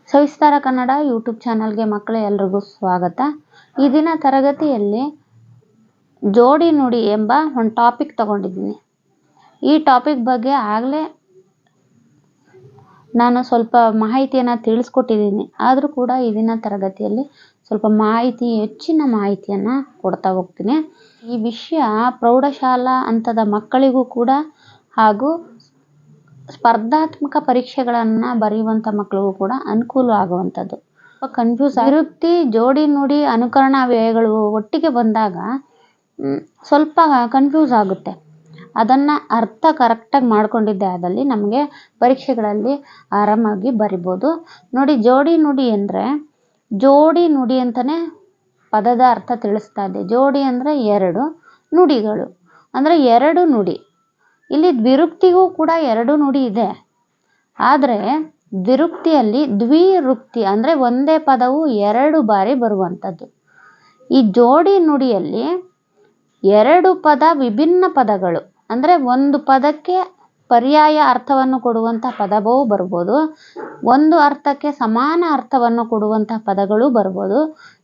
ಸವಿಸ್ತಾರ Kannada YouTube ಚಾನಲ್ಗೆ ಮಕ್ಕಳೇ ಎಲ್ರಿಗೂ ಸ್ವಾಗತ. ಈ ದಿನ ತರಗತಿಯಲ್ಲಿ ಜೋಡಿ ನುಡಿ ಎಂಬ ಒಂದು ಟಾಪಿಕ್ ತಗೊಂಡಿದ್ದೀನಿ. ಈ ಟಾಪಿಕ್ ಬಗ್ಗೆ ಆಗಲೇ ನಾನು ಸ್ವಲ್ಪ ಮಾಹಿತಿಯನ್ನು ತಿಳಿಸ್ಕೊಟ್ಟಿದ್ದೀನಿ. ಆದರೂ ಕೂಡ ಈ ದಿನ ತರಗತಿಯಲ್ಲಿ ಸ್ವಲ್ಪ ಹೆಚ್ಚಿನ ಮಾಹಿತಿಯನ್ನು ಕೊಡ್ತಾ ಹೋಗ್ತೀನಿ. ಈ ವಿಷಯ ಪ್ರೌಢಶಾಲಾ ಹಂತದ ಮಕ್ಕಳಿಗೂ ಕೂಡ ಹಾಗೂ ಸ್ಪರ್ಧಾತ್ಮಕ ಪರೀಕ್ಷೆಗಳನ್ನು ಬರೆಯುವಂಥ ಮಕ್ಕಳಿಗೂ ಕೂಡ ಅನುಕೂಲ ಆಗುವಂಥದ್ದು. ಕನ್ಫ್ಯೂಸ್ ವಿರುಕ್ತಿ, ಜೋಡಿ ನುಡಿ, ಅನುಕರಣ ವ್ಯಯಗಳು ಒಟ್ಟಿಗೆ ಬಂದಾಗ ಸ್ವಲ್ಪ ಕನ್ಫ್ಯೂಸ್ ಆಗುತ್ತೆ. ಅದನ್ನು ಅರ್ಥ ಕರೆಕ್ಟಾಗಿ ಮಾಡ್ಕೊಂಡಿದ್ದೆ ಆದಲ್ಲಿ ನಮಗೆ ಪರೀಕ್ಷೆಗಳಲ್ಲಿ ಆರಾಮಾಗಿ ಬರಿಬೋದು. ನೋಡಿ, ಜೋಡಿ ನುಡಿ ಅಂದರೆ ಜೋಡಿ ನುಡಿ ಅಂತಲೇ ಪದದ ಅರ್ಥ ತಿಳಿಸ್ತಾ ಇದೆ. ಜೋಡಿ ಅಂದರೆ ಎರಡು, ನುಡಿಗಳು ಅಂದರೆ ಎರಡು ನುಡಿ. ಇಲ್ಲಿ ದ್ವಿರುಕ್ತಿಗೂ ಕೂಡ ಎರಡು ನುಡಿ ಇದೆ. ಆದರೆ ದ್ವಿರುಕ್ತಿಯಲ್ಲಿ ದ್ವಿರುಕ್ತಿ ಅಂದರೆ ಒಂದೇ ಪದವು ಎರಡು ಬಾರಿ ಬರುವಂಥದ್ದು. ಈ ಜೋಡಿ ನುಡಿಯಲ್ಲಿ ಎರಡು ಪದ ವಿಭಿನ್ನ ಪದಗಳು ಅಂದರೆ ಒಂದು ಪದಕ್ಕೆ ಪರ್ಯಾಯ ಅರ್ಥವನ್ನು ಕೊಡುವಂಥ ಪದವೂ ಬರ್ಬೋದು, ಒಂದು ಅರ್ಥಕ್ಕೆ ಸಮಾನ ಅರ್ಥವನ್ನು ಕೊಡುವಂತಹ ಪದಗಳು ಬರ್ಬೋದು,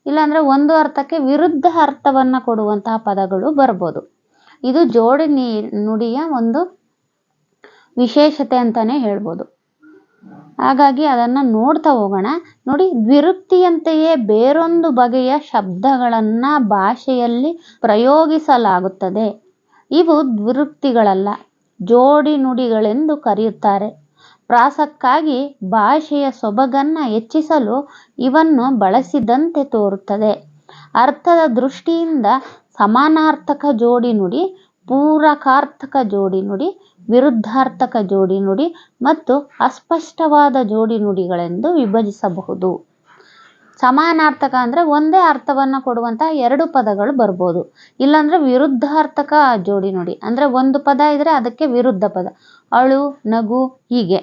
ಇಲ್ಲಾಂದರೆ ಒಂದು ಅರ್ಥಕ್ಕೆ ವಿರುದ್ಧ ಅರ್ಥವನ್ನು ಕೊಡುವಂತಹ ಪದಗಳು ಬರ್ಬೋದು. ಇದು ಜೋಡಿ ನುಡಿಯ ಒಂದು ವಿಶೇಷತೆ ಅಂತಲೇ ಹೇಳ್ಬೋದು. ಹಾಗಾಗಿ ಅದನ್ನು ನೋಡ್ತಾ ಹೋಗೋಣ. ನೋಡಿ, ದ್ವಿರುಕ್ತಿಯಂತೆಯೇ ಬೇರೊಂದು ಬಗೆಯ ಶಬ್ದಗಳನ್ನು ಭಾಷೆಯಲ್ಲಿ ಪ್ರಯೋಗಿಸಲಾಗುತ್ತದೆ. ಇವು ದ್ವಿರುಕ್ತಿಗಳಲ್ಲ, ಜೋಡಿ ನುಡಿಗಳೆಂದು ಕರೆಯುತ್ತಾರೆ. ಪ್ರಾಸಕ್ಕಾಗಿ ಭಾಷೆಯ ಸೊಬಗನ್ನು ಹೆಚ್ಚಿಸಲು ಇವನ್ನು ಬಳಸಿದಂತೆ ತೋರುತ್ತದೆ. ಅರ್ಥದ ದೃಷ್ಟಿಯಿಂದ ಸಮಾನಾರ್ಥಕ ಜೋಡಿ ನುಡಿ, ಪೂರಕಾರ್ಥಕ ಜೋಡಿ ನುಡಿ, ವಿರುದ್ಧಾರ್ಥಕ ಜೋಡಿ ನುಡಿ ಮತ್ತು ಅಸ್ಪಷ್ಟವಾದ ಜೋಡಿ ನುಡಿಗಳೆಂದು ವಿಭಜಿಸಬಹುದು. ಸಮಾನಾರ್ಥಕ ಅಂದರೆ ಒಂದೇ ಅರ್ಥವನ್ನು ಕೊಡುವಂತಹ ಎರಡು ಪದಗಳು ಬರ್ಬೋದು, ಇಲ್ಲಾಂದರೆ ವಿರುದ್ಧಾರ್ಥಕ ಜೋಡಿ ನುಡಿ ಅಂದರೆ ಒಂದು ಪದ ಇದ್ದರೆ ಅದಕ್ಕೆ ವಿರುದ್ಧ ಪದ, ಅಳು, ನಗು ಹೀಗೆ.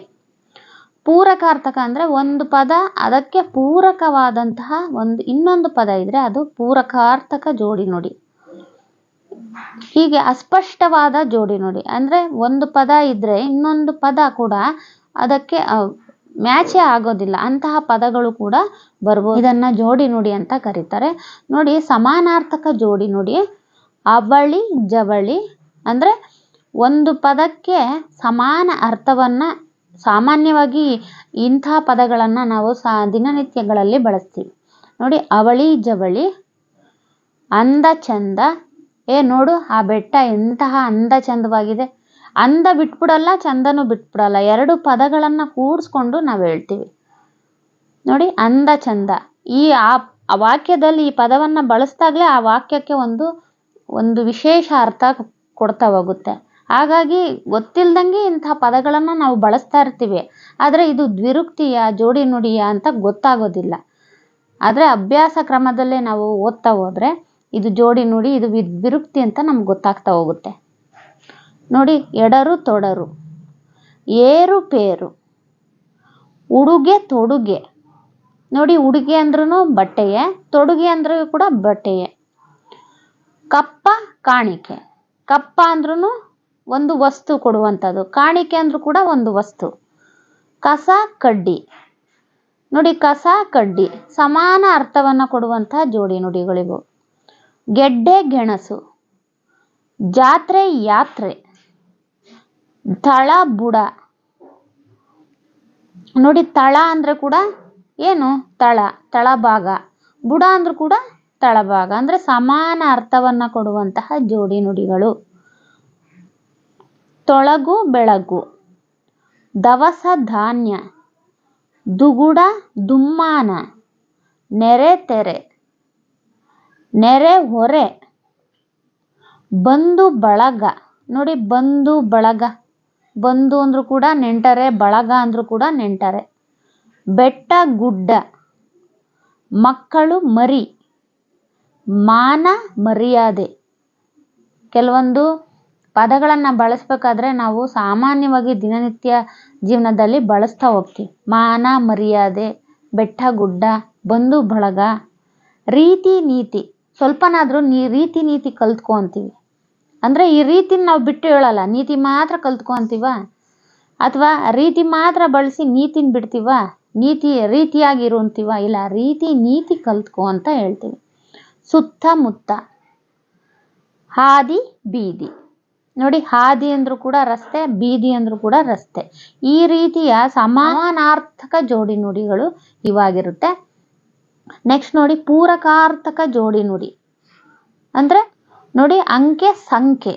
ಪೂರಕಾರ್ಥಕ ಅಂದರೆ ಒಂದು ಪದ ಅದಕ್ಕೆ ಪೂರಕವಾದಂತಹ ಇನ್ನೊಂದು ಪದ ಇದ್ದರೆ ಅದು ಪೂರಕಾರ್ಥಕ ಜೋಡಿ ನುಡಿ. ಹೀಗೆ ಅಸ್ಪಷ್ಟವಾದ ಜೋಡಿ ನುಡಿ ಅಂದರೆ ಒಂದು ಪದ ಇದ್ದರೆ ಇನ್ನೊಂದು ಪದ ಕೂಡ ಅದಕ್ಕೆ ಮ್ಯಾಚೇ ಆಗೋದಿಲ್ಲ, ಅಂತಹ ಪದಗಳು ಕೂಡ ಬರ್ಬೋದು. ಇದನ್ನು ಜೋಡಿ ನುಡಿ ಅಂತ ಕರೀತಾರೆ. ನೋಡಿ, ಸಮಾನಾರ್ಥಕ ಜೋಡಿ ನುಡಿ ಅವಳಿ ಜವಳಿ ಅಂದರೆ ಒಂದು ಪದಕ್ಕೆ ಸಮಾನ ಅರ್ಥವನ್ನು, ಸಾಮಾನ್ಯವಾಗಿ ಇಂತಹ ಪದಗಳನ್ನು ನಾವು ದಿನನಿತ್ಯಗಳಲ್ಲಿ ಬಳಸ್ತೀವಿ. ನೋಡಿ, ಅವಳಿ ಜವಳಿ, ಅಂದ ಚಂದ, ನೋಡು ಆ ಬೆಟ್ಟ ಎಂತಹ ಅಂದ ಚಂದವಾಗಿದೆ. ಅಂದ ಬಿಟ್ಬಿಡಲ್ಲ, ಚಂದನೂ ಬಿಟ್ಬಿಡಲ್ಲ, ಎರಡು ಪದಗಳನ್ನು ಕೂಡಿಸ್ಕೊಂಡು ನಾವು ಹೇಳ್ತೀವಿ. ನೋಡಿ, ಅಂದ ಚಂದ, ಆ ವಾಕ್ಯದಲ್ಲಿ ಈ ಪದವನ್ನು ಬಳಸಿದಾಗಲೇ ಆ ವಾಕ್ಯಕ್ಕೆ ಒಂದು ವಿಶೇಷ ಅರ್ಥ ಕೊಡ್ತಾ ಹೋಗುತ್ತೆ. ಹಾಗಾಗಿ ಗೊತ್ತಿಲ್ದಂಗೆ ಇಂತಹ ಪದಗಳನ್ನು ನಾವು ಬಳಸ್ತಾ ಇರ್ತೀವಿ. ಆದರೆ ಇದು ದ್ವಿರುಕ್ತಿಯ ಜೋಡಿ ನುಡಿಯ ಅಂತ ಗೊತ್ತಾಗೋದಿಲ್ಲ. ಆದರೆ ಅಭ್ಯಾಸ ಕ್ರಮದಲ್ಲೇ ನಾವು ಓದ್ತಾ ಹೋದರೆ ಇದು ಜೋಡಿ ನುಡಿ, ಇದು ದ್ವಿರುಕ್ತಿ ಅಂತ ನಮ್ಗೆ ಗೊತ್ತಾಗ್ತಾ ಹೋಗುತ್ತೆ. ನೋಡಿ, ಎಡರು ತೊಡರು, ಏರು ಪೇರು, ಉಡುಗೆ ತೊಡುಗೆ. ನೋಡಿ, ಉಡುಗೆ ಅಂದ್ರೂ ಬಟ್ಟೆಯೇ, ತೊಡುಗೆ ಅಂದ್ರೂ ಕೂಡ ಬಟ್ಟೆಯೇ. ಕಪ್ಪ ಕಾಣಿಕೆ, ಕಪ್ಪ ಅಂದ್ರೂ ಒಂದು ವಸ್ತು ಕೊಡುವಂಥದ್ದು, ಕಾಣಿಕೆ ಅಂದ್ರೂ ಕೂಡ ಒಂದು ವಸ್ತು. ಕಸ ಕಡ್ಡಿ, ನೋಡಿ, ಕಸ ಕಡ್ಡಿ ಸಮಾನ ಅರ್ಥವನ್ನು ಕೊಡುವಂತಹ ಜೋಡಿ ನುಡಿಗಳಿವು. ಗೆಡ್ಡೆ ಗೆಣಸು, ಜಾತ್ರೆ ಯಾತ್ರೆ, ತಳ ಬುಡ. ನೋಡಿ, ತಳ ಅಂದರೆ ಕೂಡ ಏನು, ತಳಭಾಗ, ಬುಡ ಅಂದ್ರೂ ಕೂಡ ತಳಭಾಗ ಅಂದರೆ ಸಮಾನ ಅರ್ಥವನ್ನು ಕೊಡುವಂತಹ ಜೋಡಿ ನುಡಿಗಳು. ತೊಳಗು ಬೆಳಗು, ದವಸ ಧಾನ್ಯ, ದುಗುಡ ದುಮ್ಮಾನ, ನೆರೆ ತೆರೆ, ನೆರೆ ಹೊರೆ, ಬಂಧು ಬಳಗ. ನೋಡಿ, ಬಂಧು ಬಳಗ, ಬಂಧು ಅಂದ್ರೂ ಕೂಡ ನೆಂಟರೆ, ಬಳಗ ಅಂದ್ರೂ ಕೂಡ ನೆಂಟರೆ. ಬೆಟ್ಟ ಗುಡ್ಡ, ಮಕ್ಕಳು ಮರಿ, ಮಾನ ಮರ್ಯಾದೆ. ಕೆಲವೊಂದು ಪದಗಳನ್ನು ಬಳಸಬೇಕಾದ್ರೆ ನಾವು ಸಾಮಾನ್ಯವಾಗಿ ದಿನನಿತ್ಯ ಜೀವನದಲ್ಲಿ ಬಳಸ್ತಾ ಹೋಗ್ತೀವಿ. ಮಾನ ಮರ್ಯಾದೆ, ಬೆಟ್ಟ ಗುಡ್ಡ, ಬಂಧು ಬಳಗ. ರೀತಿ ನೀತಿ, ಸ್ವಲ್ಪನಾದರೂ ರೀತಿ ನೀತಿ ಕಲ್ತ್ಕೊ ಅಂತೀವಿ. ಅಂದರೆ ಈ ರೀತಿನ ನಾವು ಬಿಟ್ಟು ಹೇಳಲ್ಲ, ನೀತಿ ಮಾತ್ರ ಕಲ್ತ್ಕೊ ಅಂತೀವ, ಅಥವಾ ರೀತಿ ಮಾತ್ರ ಬಳಸಿ ನೀತಿನ ಬಿಡ್ತೀವ, ರೀತಿಯಾಗಿರು ಅಂತೀವ, ಇಲ್ಲ ನೀತಿ ಕಲ್ತ್ಕೊ ಅಂತ ಹೇಳ್ತೀವಿ. ಸುತ್ತಮುತ್ತ, ಹಾದಿ ಬೀದಿ. ನೋಡಿ, ಹಾದಿ ಅಂದ್ರೂ ಕೂಡ ರಸ್ತೆ, ಬೀದಿ ಅಂದ್ರೂ ಕೂಡ ರಸ್ತೆ. ಈ ರೀತಿಯ ಸಮಾನಾರ್ಥಕ ಜೋಡಿ ನುಡಿಗಳು ಇವಾಗಿರುತ್ತೆ. ನೆಕ್ಸ್ಟ್ ನೋಡಿ, ಪೂರಕಾರ್ಥಕ ಜೋಡಿ ನುಡಿ ಅಂದ್ರೆ ನೋಡಿ, ಅಂಕೆ ಸಂಖ್ಯೆ.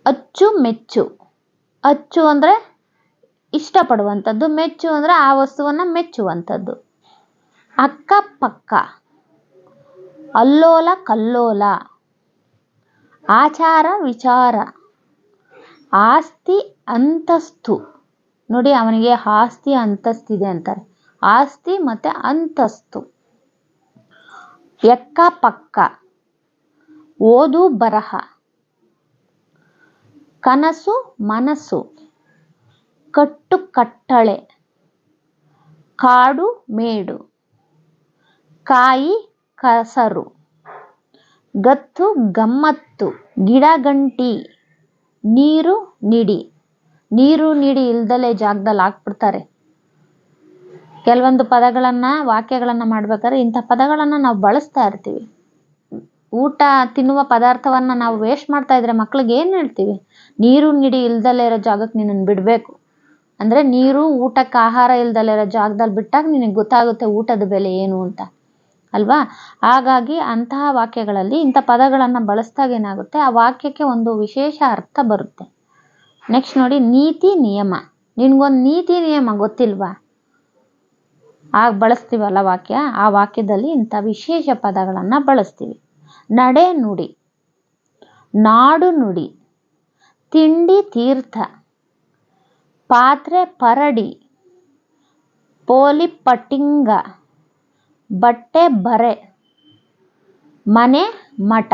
ಅಚ್ಚು ಮೆಚ್ಚು. ಅಚ್ಚು ಅಂದ್ರೆ ಇಷ್ಟಪಡುವಂಥದ್ದು, ಮೆಚ್ಚು ಅಂದ್ರೆ ಆ ವಸ್ತುವನ್ನ ಮೆಚ್ಚುವಂಥದ್ದು. ಅಕ್ಕಪಕ್ಕ, ಅಲ್ಲೋಲ ಕಲ್ಲೋಲ. ಆಚಾರ ವಿಚಾರ, ಆಸ್ತಿ ಅಂತಸ್ತು. ನೋಡಿ, ಅವನಿಗೆ ಆಸ್ತಿ ಅಂತಸ್ತಿದೆ ಅಂತಾರೆ. ಆಸ್ತಿ ಮತ್ತೆ ಅಂತಸ್ತು. ಎಕ್ಕ ಪಕ್ಕ, ಓದು ಬರಹ. ಕನಸು ಮನಸ್ಸು, ಕಟ್ಟು ಕಟ್ಟಳೆ. ಕಾಡು ಮೇಡು, ಕಾಯಿ ಕಸರು. ಗತ್ತು ಗಮ್ಮತ್ತು, ಗಿಡ ಗಂಟಿ. ನೀರು ನಿಡಿ. ನೀರು ನಿಡಿ ಇಲ್ದಲೆ ಜಾಗದಲ್ಲಿ ಹಾಕ್ಬಿಡ್ತಾರೆ. ಕೆಲವೊಂದು ಪದಗಳನ್ನ, ವಾಕ್ಯಗಳನ್ನ ಮಾಡ್ಬೇಕಾದ್ರೆ ಇಂಥ ಪದಗಳನ್ನ ನಾವು ಬಳಸ್ತಾ ಇರ್ತೀವಿ. ಊಟ ತಿನ್ನುವ ಪದಾರ್ಥವನ್ನ ನಾವು ವೇಸ್ಟ್ ಮಾಡ್ತಾ ಇದ್ರೆ ಮಕ್ಳಿಗೆ ಏನ್ ಹೇಳ್ತೀವಿ? ನೀರು ನಿಡಿ ಇಲ್ದಲೆ ಇರೋ ಜಾಗಕ್ಕೆ ನಿನ್ನನ್ನು ಬಿಡಬೇಕು ಅಂದ್ರೆ, ನೀರು ಊಟಕ್ಕೆ ಆಹಾರ ಇಲ್ದಲೆ ಇರೋ ಜಾಗದಲ್ಲಿ ಬಿಟ್ಟಾಗ ನಿನಗೆ ಗೊತ್ತಾಗುತ್ತೆ ಊಟದ ಬೆಲೆ ಏನು ಅಂತ, ಅಲ್ವಾ? ಹಾಗಾಗಿ ಅಂತಹ ವಾಕ್ಯಗಳಲ್ಲಿ ಇಂಥ ಪದಗಳನ್ನು ಬಳಸಿದಾಗ ಏನಾಗುತ್ತೆ, ಆ ವಾಕ್ಯಕ್ಕೆ ಒಂದು ವಿಶೇಷ ಅರ್ಥ ಬರುತ್ತೆ. ನೆಕ್ಸ್ಟ್ ನೋಡಿ, ನೀತಿ ನಿಯಮ. ನಿನ್ಗೊಂದು ನೀತಿ ನಿಯಮ ಗೊತ್ತಿಲ್ವಾ? ಆಗ ಬಳಸ್ತೀವಲ್ಲ ವಾಕ್ಯ, ಆ ವಾಕ್ಯದಲ್ಲಿ ಇಂಥ ವಿಶೇಷ ಪದಗಳನ್ನು ಬಳಸ್ತೀವಿ. ನಡೆ ನುಡಿ, ನಾಡು ನುಡಿ. ತಿಂಡಿ ತೀರ್ಥ, ಪಾತ್ರೆ ಪರಡಿ. ಪೋಲಿ ಪಟ್ಟಿಂಗ, ಬಟ್ಟೆ ಬರೆ. ಮನೆ ಮಠ.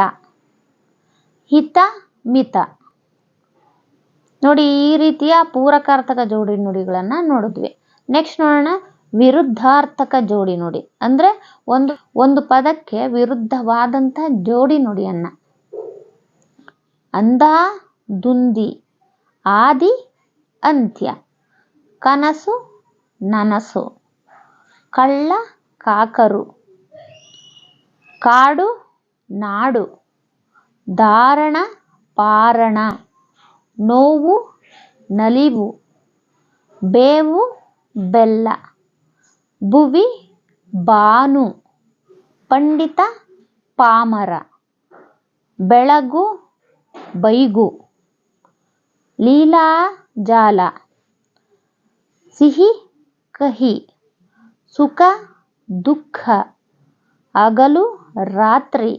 ಹಿತ ಮಿತ. ನೋಡಿ, ಈ ರೀತಿಯ ಪೂರಕಾರ್ಥಕ ಜೋಡಿ ನುಡಿಗಳನ್ನು ನೋಡಿದ್ವಿ. ನೆಕ್ಸ್ಟ್ ನೋಡೋಣ, ವಿರುದ್ಧಾರ್ಥಕ ಜೋಡಿ ನುಡಿ ಅಂದ್ರೆ ಒಂದು ಪದಕ್ಕೆ ವಿರುದ್ಧವಾದಂಥ ಜೋಡಿ ನುಡಿಯನ್ನ. ಅಂದ ದುಂದಿ, ಆದಿ ಅಂತ್ಯ. ಕನಸು ನನಸು, ಕಳ್ಳ ಕಾಕರು. ಕಾಡು ನಾಡು, ಧಾರಣ ಪಾರಣ. ನೋವು ನಲಿವು, ಬೇವು ಬೆಲ್ಲ. ಭುವಿ ಬಾನು, ಪಂಡಿತ ಪಾಮರ. ಬೆಳಗು ಬೈಗು, ಲೀಲಾ ಜಾಲ. ಸಿಹಿ ಕಹಿ, ಸುಖ ದುಃಖ. ಹಗಲು ರಾತ್ರಿ,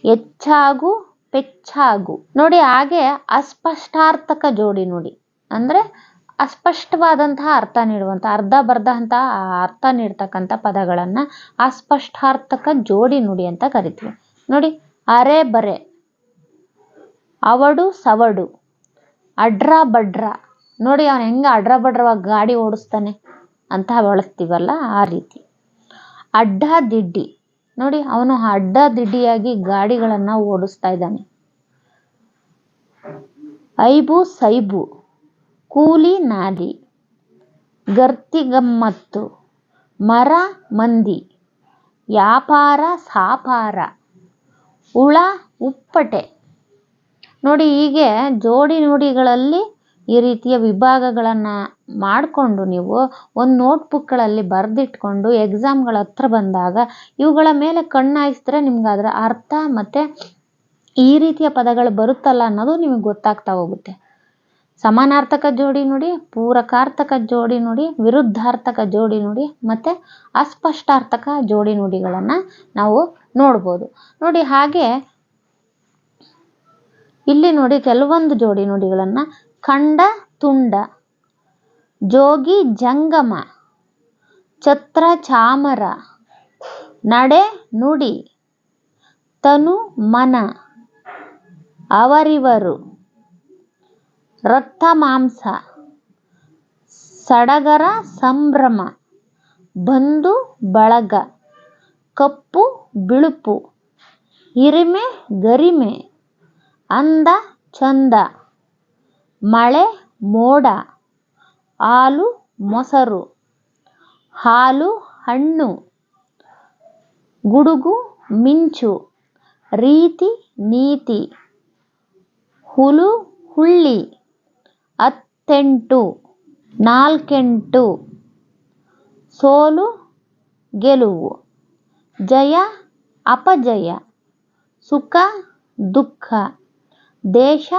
ಹೆಚ್ಚಾಗು ಪೆಚ್ಚಾಗು. ನೋಡಿ, ಹಾಗೆ ಅಸ್ಪಷ್ಟಾರ್ಥಕ ಜೋಡಿ ನುಡಿ ಅಂದ್ರೆ ಅಸ್ಪಷ್ಟವಾದಂತಹ ಅರ್ಥ ನೀಡುವಂಥ, ಅರ್ಧ ಬರ್ಧ ಅಂತ ಅರ್ಥ ನೀಡ್ತಕ್ಕಂಥ ಪದಗಳನ್ನು ಅಸ್ಪಷ್ಟಾರ್ಥಕ ಜೋಡಿ ನುಡಿ ಅಂತ ಕರಿತೀವಿ. ನೋಡಿ, ಅರೆ ಬರೆ, ಅವಡು ಸವಡು, ಅಡ್ರ ಬಡ್ರ. ನೋಡಿ, ಅವನು ಹೆಂಗೆ ಅಡ್ರ ಬಡ್ರವಾಗಿ ಗಾಡಿ ಓಡಿಸ್ತಾನೆ ಅಂತ ಬಳಸ್ತೀವಲ್ಲ, ಆ ರೀತಿ. ಅಡ್ಡ ದಿಡ್ಡಿ. ನೋಡಿ, ಅವನು ಅಡ್ಡ ದಿಡ್ಡಿಯಾಗಿ ಗಾಡಿಗಳನ್ನು ಓಡಿಸ್ತಾ ಇದ್ದಾನೆ. ಐಬು ಸೈಬು, ಕೂಲಿ ನಾಲಿ. ಗರ್ತಿಗಮ್ಮತ್ತು, ಮರ ಮಂದಿ. ವ್ಯಾಪಾರ ಸಾಪಾರ, ಹುಳ ಉಪ್ಪಟೆ. ನೋಡಿ, ಹೀಗೆ ಜೋಡಿ ನುಡಿಗಳಲ್ಲಿ ಈ ರೀತಿಯ ವಿಭಾಗಗಳನ್ನು ಮಾಡಿಕೊಂಡು ನೀವು ಒಂದು ನೋಟ್ಬುಕ್ಗಳಲ್ಲಿ ಬರೆದಿಟ್ಕೊಂಡು ಎಕ್ಸಾಮ್ಗಳ ಹತ್ರ ಬಂದಾಗ ಇವುಗಳ ಮೇಲೆ ಕಣ್ಣಾಯಿಸಿದ್ರೆ ನಿಮ್ಗೆ ಅದರ ಅರ್ಥ ಮತ್ತು ಈ ರೀತಿಯ ಪದಗಳು ಬರುತ್ತಲ್ಲ ಅನ್ನೋದು ನಿಮಗೆ ಗೊತ್ತಾಗ್ತಾ ಹೋಗುತ್ತೆ. ಸಮಾನಾರ್ಥಕ ಜೋಡಿ ನುಡಿ, ಪೂರಕಾರ್ಥಕ ಜೋಡಿ ನುಡಿ, ವಿರುದ್ಧಾರ್ಥಕ ಜೋಡಿ ನುಡಿ ಮತ್ತು ಅಸ್ಪಷ್ಟಾರ್ಥಕ ಜೋಡಿ ನುಡಿಗಳನ್ನು ನಾವು ನೋಡ್ಬೋದು. ನೋಡಿ, ಹಾಗೆ ಇಲ್ಲಿ ನೋಡಿ ಕೆಲವೊಂದು ಜೋಡಿ ನುಡಿಗಳನ್ನು. ಖಂಡ ತುಂಡ, ಜೋಗಿ ಜಂಗಮ, ಛತ್ರ ಚಾಮರ. ನಡೆ ನುಡಿ, ತನು ಮನ. ಅವರಿವರು, ರಕ್ತ ಮಾಂಸ. ಸಡಗರ ಸಂಭ್ರಮ, ಬಂಧು ಬಳಗ. ಕಪ್ಪು ಬಿಳುಪು, ಹಿರಿಮೆ ಗರಿಮೆ. ಅಂದ ಚಂದ, ಮಳೆ ಮೋಡ. ಹಾಲು ಮೊಸರು, ಹಾಲು ಹಣ್ಣು, ಗುಡುಗು ಮಿಂಚು, ರೀತಿ ನೀತಿ, ಹುಲು ಹುಳ್ಳಿ, ಹತ್ತೆಂಟು, ನಾಲ್ಕೆಂಟು, ಸೋಲು ಗೆಲುವು, ಜಯ ಅಪಜಯ, ಸುಖ ದುಃಖ, ದೇಶ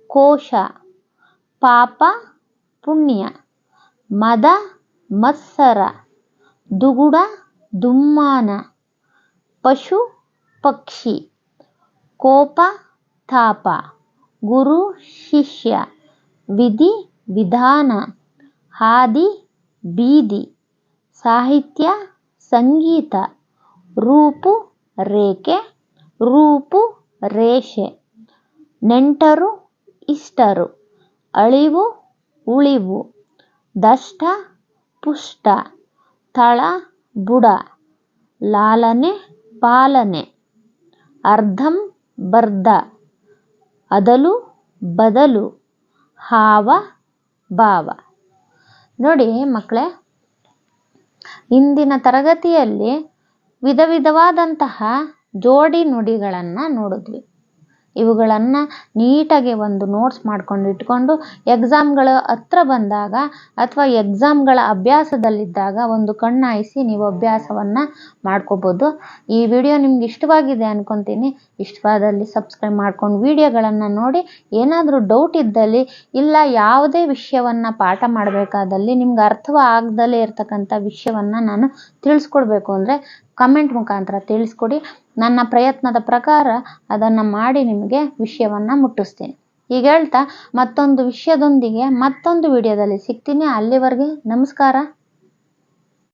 ಕೋಶ, ಪಾಪ ಪುಣ್ಯ, ಮದ ಮತ್ಸರ, ದುಗುಡ ದುಮ್ಮಾನ, ಪಶು ಪಕ್ಷಿ, ಕೋಪ ತಾಪ, ಗುರು ಶಿಷ್ಯ, ವಿಧಿ ವಿಧಾನ, ಹಾದಿ ಬೀದಿ, ಸಾಹಿತ್ಯ ಸಂಗೀತ, ರೂಪು ರೇಖೆ, ರೂಪು ರೇಷೆ, ನೆಂಟರು ಇಷ್ಟರು, ಅಳಿವು ಉಳಿವು, ದಷ್ಟ ಪುಷ್ಟ, ತಳ ಬುಡ, ಲಾಲನೆ ಪಾಲನೆ, ಅರ್ಧಂ ಬರ್ಧ, ಅದಲು ಬದಲು, ಹಾವ ಭಾವ. ನೋಡಿ ಮಕ್ಕಳೇ, ಇಂದಿನ ತರಗತಿಯಲ್ಲಿ ವಿಧವಾದಂತಹ ಜೋಡಿ ನುಡಿಗಳನ್ನು ನೋಡಿದ್ವಿ. ಇವುಗಳನ್ನು ನೀಟಾಗಿ ಒಂದು ನೋಟ್ಸ್ ಮಾಡ್ಕೊಂಡು ಇಟ್ಕೊಂಡು ಎಕ್ಸಾಮ್ಗಳು ಹತ್ರ ಬಂದಾಗ ಅಥವಾ ಎಕ್ಸಾಮ್ಗಳ ಅಭ್ಯಾಸದಲ್ಲಿದ್ದಾಗ ಒಂದು ಕಣ್ಣಾಯಿಸಿ ನೀವು ಅಭ್ಯಾಸವನ್ನು ಮಾಡ್ಕೋಬೋದು. ಈ ವಿಡಿಯೋ ನಿಮ್ಗೆ ಇಷ್ಟವಾಗಿದೆ ಅನ್ಕೊತೀನಿ. ಇಷ್ಟವಾದಲ್ಲಿ ಸಬ್ಸ್ಕ್ರೈಬ್ ಮಾಡ್ಕೊಂಡು ವಿಡಿಯೋಗಳನ್ನು ನೋಡಿ. ಏನಾದರೂ ಡೌಟ್ ಇದ್ದಲ್ಲಿ ಇಲ್ಲ ಯಾವುದೇ ವಿಷಯವನ್ನು ಪಾಠ ಮಾಡಬೇಕಾದಲ್ಲಿ ನಿಮ್ಗೆ ಅರ್ಥವಾಗದಲ್ಲೇ ಇರ್ತಕ್ಕಂಥ ವಿಷಯವನ್ನು ನಾನು ತಿಳಿಸ್ಕೊಡ್ಬೇಕು ಅಂದರೆ ಕಮೆಂಟ್ ಮುಖಾಂತರ ತಿಳಿಸ್ಕೊಡಿ. ನನ್ನ ಪ್ರಯತ್ನದ ಪ್ರಕಾರ ಅದನ್ನು ಮಾಡಿ ನಿಮಗೆ ವಿಷಯವನ್ನು ಮುಟ್ಟಿಸ್ತೀನಿ. ಈಗ ಹೇಳ್ತಾ ಮತ್ತೊಂದು ವಿಷಯದೊಂದಿಗೆ ಮತ್ತೊಂದು ವಿಡಿಯೋದಲ್ಲಿ ಸಿಗ್ತೀನಿ. ಅಲ್ಲಿವರೆಗೆ ನಮಸ್ಕಾರ.